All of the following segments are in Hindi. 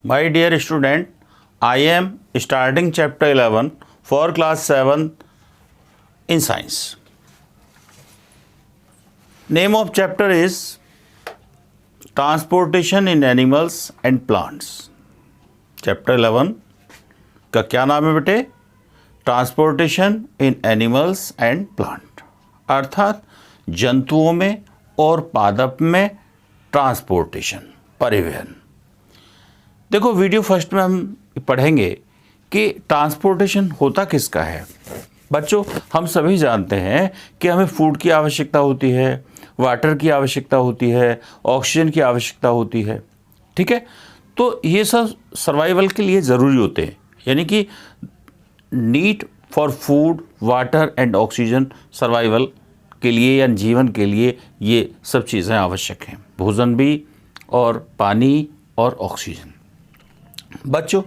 My dear student, I am starting chapter 11 for class 7 in science. Name of chapter is Transportation in Animals and Plants. Chapter 11 का क्या नाम है बेटे? Transportation in animals and plant, अर्थात जंतुओं में और पादप में ट्रांसपोर्टेशन, परिवहन। देखो, वीडियो फर्स्ट में हम पढ़ेंगे कि ट्रांसपोर्टेशन होता किसका है। बच्चों, हम सभी जानते हैं कि हमें फूड की आवश्यकता होती है, वाटर की आवश्यकता होती है, ऑक्सीजन की आवश्यकता होती है, ठीक है। तो ये सब सर्वाइवल के लिए ज़रूरी होते हैं, यानी कि need for food, water and oxygen survival के लिए या जीवन के लिए ये सब चीज़ें आवश्यक हैं, भोजन भी और पानी और ऑक्सीजन। बच्चों,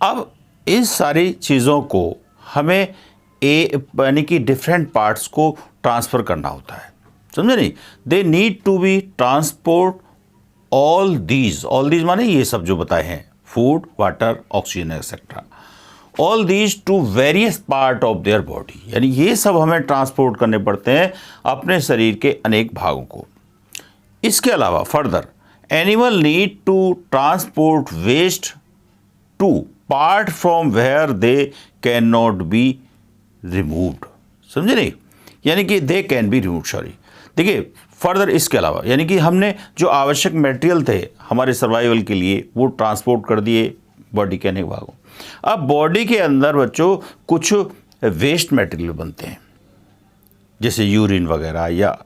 अब इस सारी चीज़ों को हमें यानी कि डिफरेंट पार्ट्स को ट्रांसफ़र करना होता है, समझे नहीं। They need to be transport all these माने ये सब जो बताए हैं, food, water, oxygen etcetera, all these to various part of their body, यानी ये सब हमें ट्रांसपोर्ट करने पड़ते हैं अपने शरीर के अनेक भागों को। इसके अलावा further animal need to transport waste to part from where they can not be removed, समझे नहीं, यानी कि they can be removed, sorry. देखिए, फर्दर इसके अलावा यानी कि हमने जो आवश्यक मटेरियल थे हमारे सर्वाइवल के लिए वो ट्रांसपोर्ट कर दिए बॉडी के अनेक भागों। अब बॉडी के अंदर बच्चों कुछ वेस्ट मटेरियल बनते हैं, जैसे यूरिन वगैरह या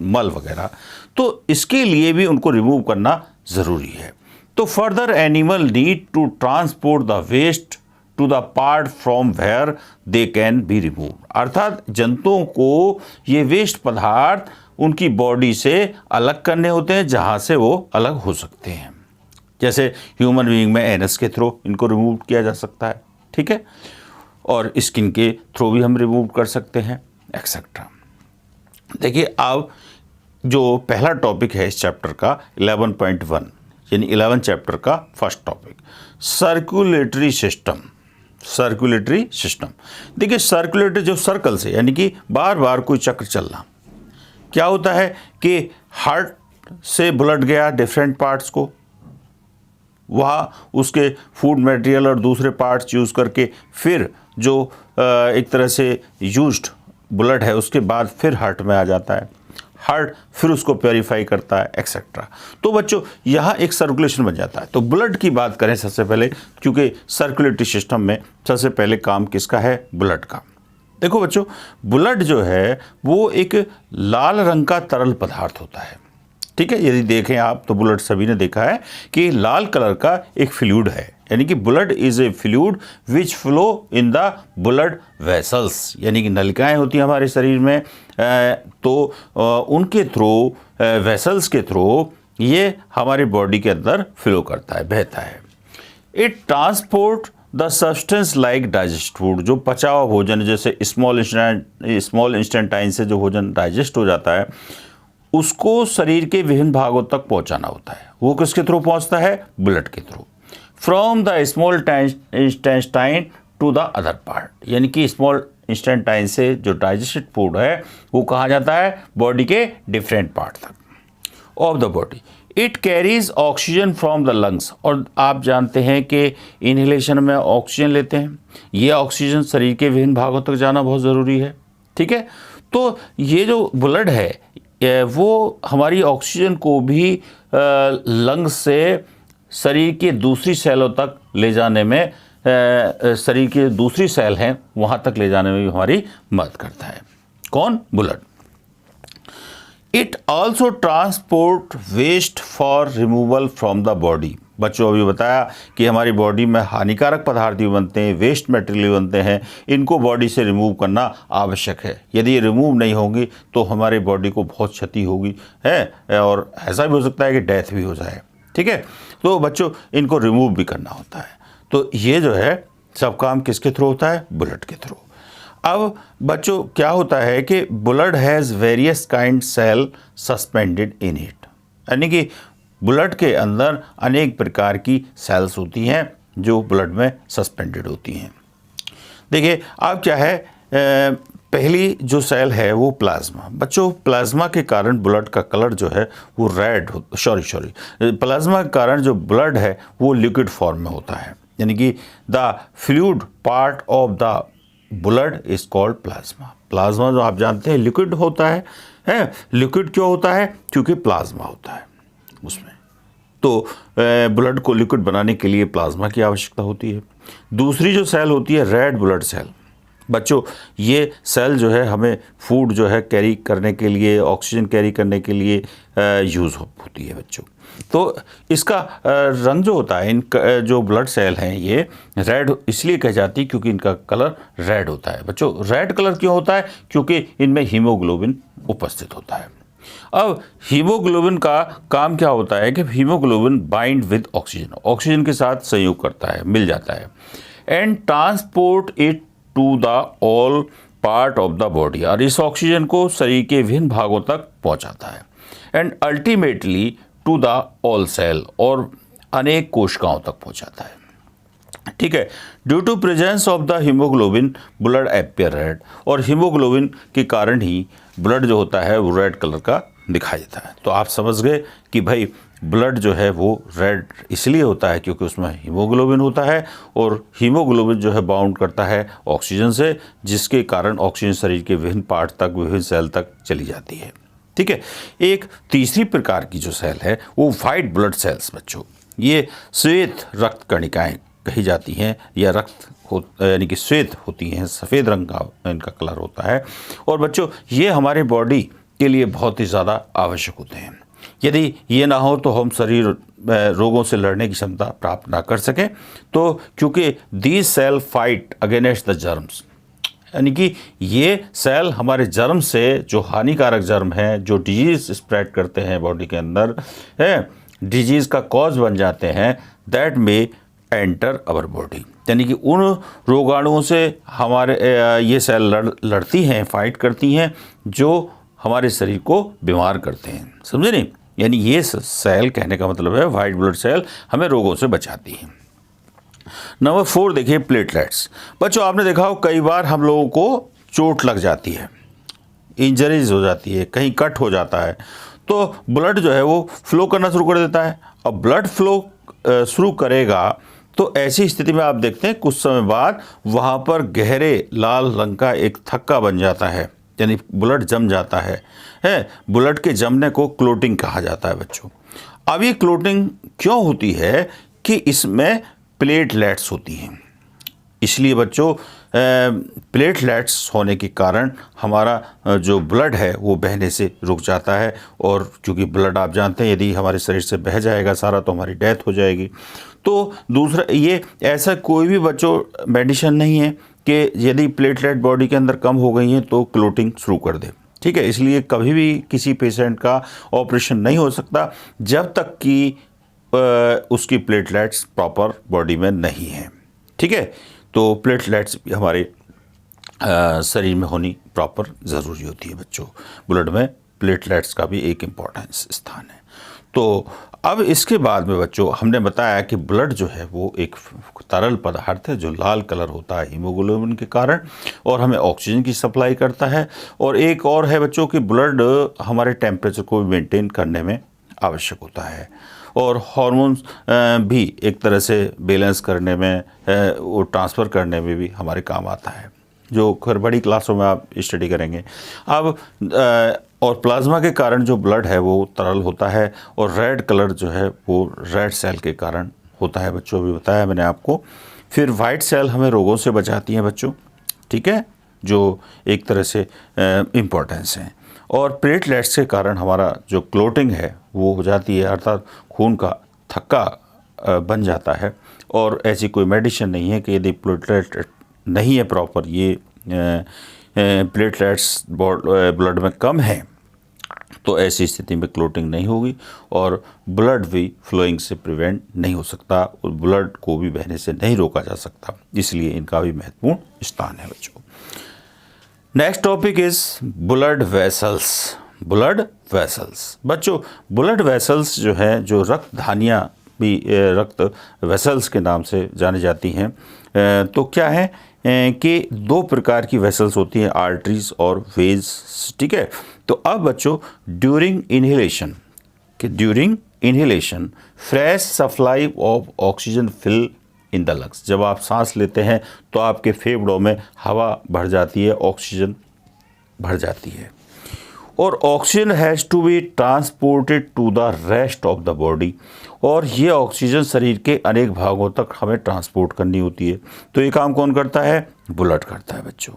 मल वगैरह, तो इसके लिए भी उनको रिमूव करना ज़रूरी है। तो further animal need to transport the waste to the part from where they can be remove, अर्थात जंतुओं को ये वेस्ट पदार्थ उनकी बॉडी से अलग करने होते हैं जहाँ से वो अलग हो सकते हैं। जैसे ह्यूमन बीइंग में एनस के थ्रू इनको रिमूव किया जा सकता है, ठीक है, और स्किन के थ्रू भी हम रिमूव कर सकते हैं एक्सेट्रा। देखिए, अब जो पहला टॉपिक है इस चैप्टर का 11.1 यानी 11 चैप्टर का first topic, circulatory system. Circulatory system, देखिए सर्कुलेटरी जो सर्कल से यानी कि बार बार कोई चक्र चलना, क्या होता है कि हार्ट से ब्लड गया डिफरेंट पार्ट्स को, वहाँ उसके फूड मटेरियल और दूसरे पार्ट्स यूज़ करके फिर जो एक तरह से यूज्ड ब्लड है उसके बाद फिर हार्ट में आ जाता है, हार्ट फिर उसको प्योरीफाई करता है एक्सेट्रा। तो बच्चों, यहाँ एक सर्कुलेशन बन जाता है। तो ब्लड की बात करें सबसे पहले, क्योंकि सर्कुलेटरी सिस्टम में सबसे पहले काम किसका है? ब्लड का। देखो बच्चों, ब्लड जो है वो एक लाल रंग का तरल पदार्थ होता है, ठीक है। यदि देखें आप तो ब्लड सभी ने देखा है कि लाल कलर का एक फ्लूइड है, यानी कि blood is a fluid which flow in the blood vessels, यानी कि नलिकाएं होती हैं हमारे शरीर में, तो उनके थ्रू, वेसल्स के थ्रू ये हमारी बॉडी के अंदर फ्लो करता है, बहता है। It transport the substance like digest food, जो पचा हुआ भोजन, जैसे स्मॉल इंस्टेंटाइन से जो भोजन डाइजेस्ट हो जाता है उसको शरीर के विभिन्न भागों तक पहुंचाना होता है। वो किसके थ्रू पहुंचता है? ब्लड के थ्रू। From the small intestine to the other part, यानी कि स्मॉल इंस्टेंटाइन से जो डाइजेस्टेड फूड है वो कहाँ जाता है? बॉडी के डिफरेंट पार्ट तक of the body. It carries oxygen from the lungs, और आप जानते हैं कि इनहेलेशन में ऑक्सीजन लेते हैं, ये ऑक्सीजन शरीर के विभिन्न भागों तक जाना बहुत ज़रूरी है, ठीक है। तो ये जो ब्लड है वो हमारी ऑक्सीजन को भी लंग्स से शरीर के दूसरी सेलों तक ले जाने में, शरीर के दूसरी सेल हैं वहाँ तक ले जाने में भी हमारी मदद करता है। कौन? Blood. It also transport waste for removal from the body. बच्चों, अभी बताया कि हमारी बॉडी में हानिकारक पदार्थ भी बनते हैं, वेस्ट मटेरियल बनते हैं, इनको बॉडी से रिमूव करना आवश्यक है। यदि ये रिमूव नहीं होंगी तो हमारी बॉडी को बहुत क्षति होगी है, और ऐसा भी हो सकता है कि डेथ भी हो जाए, ठीक है। तो बच्चों, इनको रिमूव भी करना होता है। तो ये जो है सब काम किसके थ्रू होता है? ब्लड के थ्रू। अब बच्चों, क्या होता है कि blood has various kind cell suspended in it, यानी कि ब्लड के अंदर अनेक प्रकार की सेल्स होती हैं जो ब्लड में सस्पेंडेड होती हैं। देखिए अब क्या है, पहली जो सेल है वो प्लाज्मा। बच्चों प्लाज्मा के कारण ब्लड का कलर जो है वो रेड प्लाज्मा के कारण जो ब्लड है वो लिक्विड फॉर्म में होता है, यानी कि the fluid part of the blood is called plasma. Plasma जो आप जानते हैं लिक्विड होता है। लिक्विड क्यों होता है? क्योंकि प्लाज्मा होता है उसमें, तो ब्लड को लिक्विड बनाने के लिए प्लाज्मा की आवश्यकता होती है। दूसरी जो सेल होती है रेड ब्लड सेल। बच्चों ये सेल जो है हमें फूड जो है कैरी करने के लिए, ऑक्सीजन कैरी करने के लिए यूज़ होती है बच्चों। तो इसका रंग जो होता है, इन जो ब्लड सेल हैं ये रेड इसलिए कह जाती है क्योंकि इनका कलर रेड होता है। बच्चों रेड कलर क्यों होता है? क्योंकि इनमें हीमोग्लोबिन उपस्थित होता है। अब हीमोग्लोबिन का काम क्या होता है कि haemoglobin bind with oxygen, oxygen के साथ संयोग करता है, मिल जाता है, and transport it to the all part of the body, और इस ऑक्सीजन को शरीर के विभिन्न भागों तक पहुंचाता है, and ultimately to the all cell, और अनेक कोशिकाओं तक पहुंचाता है। ठीक है, due to presence of the haemoglobin blood appear red, और हीमोग्लोबिन के कारण ही ब्लड जो होता है वो रेड कलर का दिखाई देता है। तो आप समझ गए कि भाई ब्लड जो है वो रेड इसलिए होता है क्योंकि उसमें हीमोग्लोबिन होता है, और हीमोग्लोबिन जो है बाउंड करता है ऑक्सीजन से, जिसके कारण ऑक्सीजन शरीर के विभिन्न पार्ट तक, विभिन्न सेल तक चली जाती है। ठीक है, एक तीसरी प्रकार की जो सेल है वो वाइट ब्लड सेल्स। बच्चों ये श्वेत रक्त कणिकाएं कही जाती हैं, या रक्त यानी कि श्वेत होती हैं, सफ़ेद रंग का इनका कलर होता है। और बच्चों ये हमारे बॉडी के लिए बहुत ही ज़्यादा आवश्यक होते हैं। यदि ये ना हो तो हम शरीर रोगों से लड़ने की क्षमता प्राप्त ना कर सकें। तो क्योंकि these cell fight against the germs, यानी कि ये सेल हमारे जर्म से, जो हानिकारक जर्म हैं, जो डिजीज़ स्प्रेड करते हैं बॉडी के अंदर है, डिजीज़ का कॉज बन जाते हैं, that may enter our body, यानी कि उन रोगाणुओं से हमारे ये सेल लड़ती हैं, फाइट करती हैं, जो हमारे शरीर को बीमार करते हैं। समझे नहीं? यानी ये सेल, कहने का मतलब है वाइट ब्लड सेल हमें रोगों से बचाती है। नंबर 4 देखिए प्लेटलेट्स। बच्चों आपने देखा हो कई बार हम लोगों को चोट लग जाती है, इंजरीज हो जाती है, कहीं कट हो जाता है, तो ब्लड जो है वो फ्लो करना शुरू कर देता है। अब ब्लड फ्लो शुरू करेगा तो ऐसी स्थिति में आप देखते हैं कुछ समय बाद वहाँ पर गहरे लाल रंग का एक थक्का बन जाता है, यानी ब्लड जम जाता है। ब्लड के जमने को क्लोटिंग कहा जाता है बच्चों। अब ये क्लोटिंग क्यों होती है कि इसमें प्लेटलेट्स होती हैं, इसलिए बच्चों प्लेटलेट्स होने के कारण हमारा जो ब्लड है वो बहने से रुक जाता है। और क्योंकि ब्लड आप जानते हैं यदि हमारे शरीर से बह जाएगा सारा तो हमारी डेथ हो जाएगी। तो दूसरा ये ऐसा कोई भी बच्चों मेडिसिन नहीं है कि यदि प्लेटलेट बॉडी के अंदर कम हो गई हैं तो क्लोटिंग शुरू कर दे। ठीक है, इसलिए कभी भी किसी पेशेंट का ऑपरेशन नहीं हो सकता जब तक कि उसकी प्लेटलेट्स प्रॉपर बॉडी में नहीं है। ठीक है, तो प्लेटलेट्स हमारे शरीर में होनी प्रॉपर ज़रूरी होती है बच्चों। ब्लड में प्लेटलेट्स का भी एक इम्पॉर्टेंस स्थान है। तो अब इसके बाद में बच्चों हमने बताया कि ब्लड जो है वो एक तरल पदार्थ है जो लाल कलर होता है हीमोग्लोबिन के कारण, और हमें ऑक्सीजन की सप्लाई करता है। और एक और है बच्चों कि ब्लड हमारे टेम्परेचर को मेंटेन करने में आवश्यक होता है, और हार्मोन्स भी एक तरह से बैलेंस करने में, वो ट्रांसफ़र करने में भी हमारे काम आता है, जो खैर बड़ी क्लासों में आप स्टडी करेंगे। अब और प्लाज्मा के कारण जो ब्लड है वो तरल होता है, और रेड कलर जो है वो रेड सेल के कारण होता है बच्चों, भी बताया मैंने आपको। फिर वाइट सेल हमें रोगों से बचाती हैं बच्चों। ठीक है, जो एक तरह से इम्पोर्टेंस है। और प्लेटलेट्स के कारण हमारा जो क्लोटिंग है वो हो जाती है, अर्थात खून का थक्का बन जाता है। और ऐसी कोई मेडिसिन नहीं है कि यदि प्लेटलेट नहीं है प्रॉपर, ये प्लेटलेट्स ब्लड में कम है तो ऐसी स्थिति में क्लोटिंग नहीं होगी और ब्लड भी फ्लोइंग से प्रिवेंट नहीं हो सकता, और ब्लड को भी बहने से नहीं रोका जा सकता। इसलिए इनका भी महत्वपूर्ण स्थान है बच्चों। Next topic is blood vessels. Blood vessels. बच्चों ब्लड वेसल्स जो है, जो रक्त धानियाँ भी रक्त वेसल्स के नाम से जानी जाती हैं, तो क्या है कि दो प्रकार की वेसल्स होती हैं, आर्टरीज और वेन्स, ठीक है। तो अब बच्चों during inhalation fresh supply of oxygen fill in the lungs. जब आप सांस लेते हैं तो आपके फेफड़ों में हवा भर जाती है, ऑक्सीजन भर जाती है, और oxygen has to be transported to the rest of the body, और ये ऑक्सीजन शरीर के अनेक भागों तक हमें ट्रांसपोर्ट करनी होती है। तो ये काम कौन करता है? ब्लड करता है बच्चों,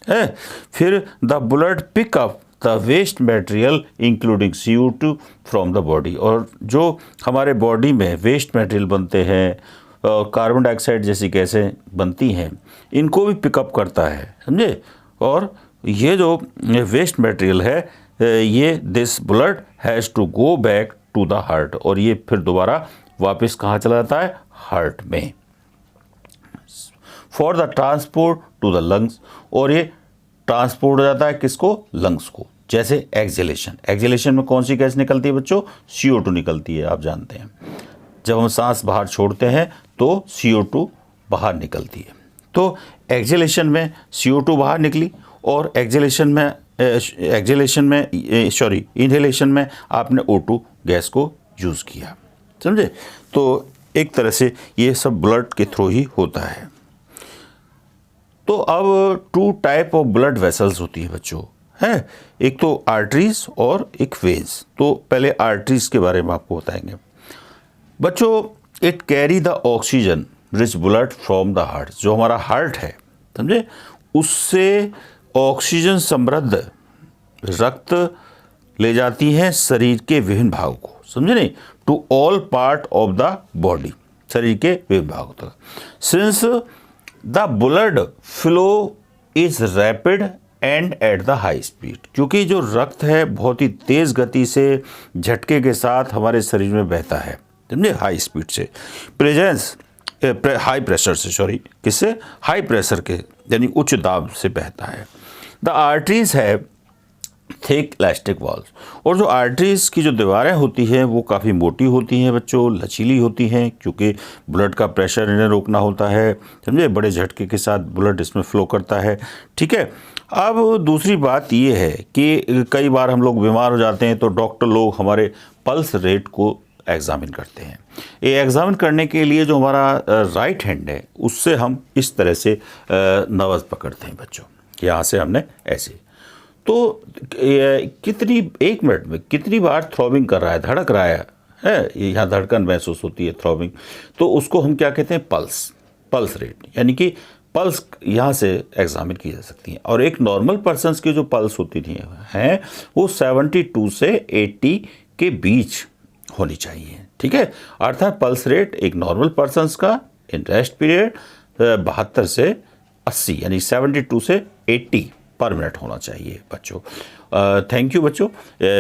है। फिर the blood pick up the waste material including CO2 from the body, और जो हमारे बॉडी में वेस्ट मटेरियल बनते हैं, कार्बन डाइऑक्साइड जैसी गैसें बनती हैं, इनको भी पिकअप करता है, समझे। और ये जो वेस्ट मटेरियल है, ये this blood has to go back to the heart, और ये फिर दोबारा वापस कहाँ चला जाता है? हार्ट में, for the transport to the lungs, और ये ट्रांसपोर्ट हो जाता है किसको? लंग्स को। जैसे एक्सहेलेशन में कौन सी गैस निकलती है बच्चों? CO2 निकलती है, आप जानते हैं। जब हम सांस बाहर छोड़ते हैं तो CO2 बाहर निकलती है। तो एक्सहेलेशन में CO2 बाहर निकली, और इनहेलेशन में आपने O2 गैस को यूज़ किया, समझे। तो एक तरह से ये सब ब्लड के थ्रू ही होता है। तो अब 2 टाइप ऑफ ब्लड वेसल्स होती है बच्चों, है। एक तो आर्टरीज और एक वेन्स। तो पहले आर्टरीज के बारे में आपको बताएंगे बच्चों। It carry the oxygen rich blood from the heart, जो हमारा हार्ट है, समझे, उससे ऑक्सीजन समृद्ध रक्त ले जाती है शरीर के विभिन्न भागों को, समझे नहीं, to all part of the body, शरीर के विभिन्न भागों तक। Since the blood flow is rapid and at the high speed, क्योंकि जो रक्त है बहुत ही तेज़ गति से झटके के साथ हमारे शरीर में बहता है, समझे, हाई स्पीड से, हाई प्रेशर से, किससे? हाई प्रेशर के, यानी उच्च दाब से बहता है। द आर्टरीज है थिक इलास्टिक वॉल्स, और जो आर्टरीज की जो दीवारें होती हैं वो काफ़ी मोटी होती हैं बच्चों, लचीली होती हैं, क्योंकि ब्लड का प्रेशर इन्हें रोकना होता है, समझे, बड़े झटके के साथ ब्लड इसमें फ्लो करता है, ठीक है। अब दूसरी बात ये है कि कई बार हम लोग बीमार हो जाते हैं तो डॉक्टर लोग हमारे पल्स रेट को एग्ज़ामिन करते हैं। ये एग्ज़ामिन करने के लिए जो हमारा राइट हैंड है, उससे हम इस तरह से नब्ज़ पकड़ते हैं बच्चों, यहाँ से हमने ऐसे, तो कितनी, 1 मिनट में कितनी बार थ्रॉबिंग कर रहा है, धड़क रहा है, यहाँ धड़कन महसूस होती है, थ्रॉबिंग, तो उसको हम क्या कहते हैं? पल्स रेट, यानी कि पल्स यहाँ से एग्जामिन की जा सकती है। और एक नॉर्मल पर्सन्स की जो पल्स होती थी हैं वो 72 से 80 के बीच होनी चाहिए, ठीक है। अर्थात पल्स रेट एक नॉर्मल पर्सन्स का इन रेस्ट पीरियड 72 से 80 यानी 72 से 80 पर मिनट होना चाहिए बच्चों। थैंक यू बच्चों,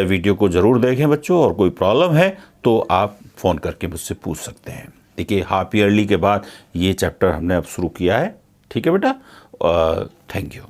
वीडियो को ज़रूर देखें बच्चों, और कोई प्रॉब्लम है तो आप फ़ोन करके मुझसे पूछ सकते हैं। देखिए हाफ ईयरली के बाद ये चैप्टर हमने अब शुरू किया है, ठीक है बेटा। Thank you.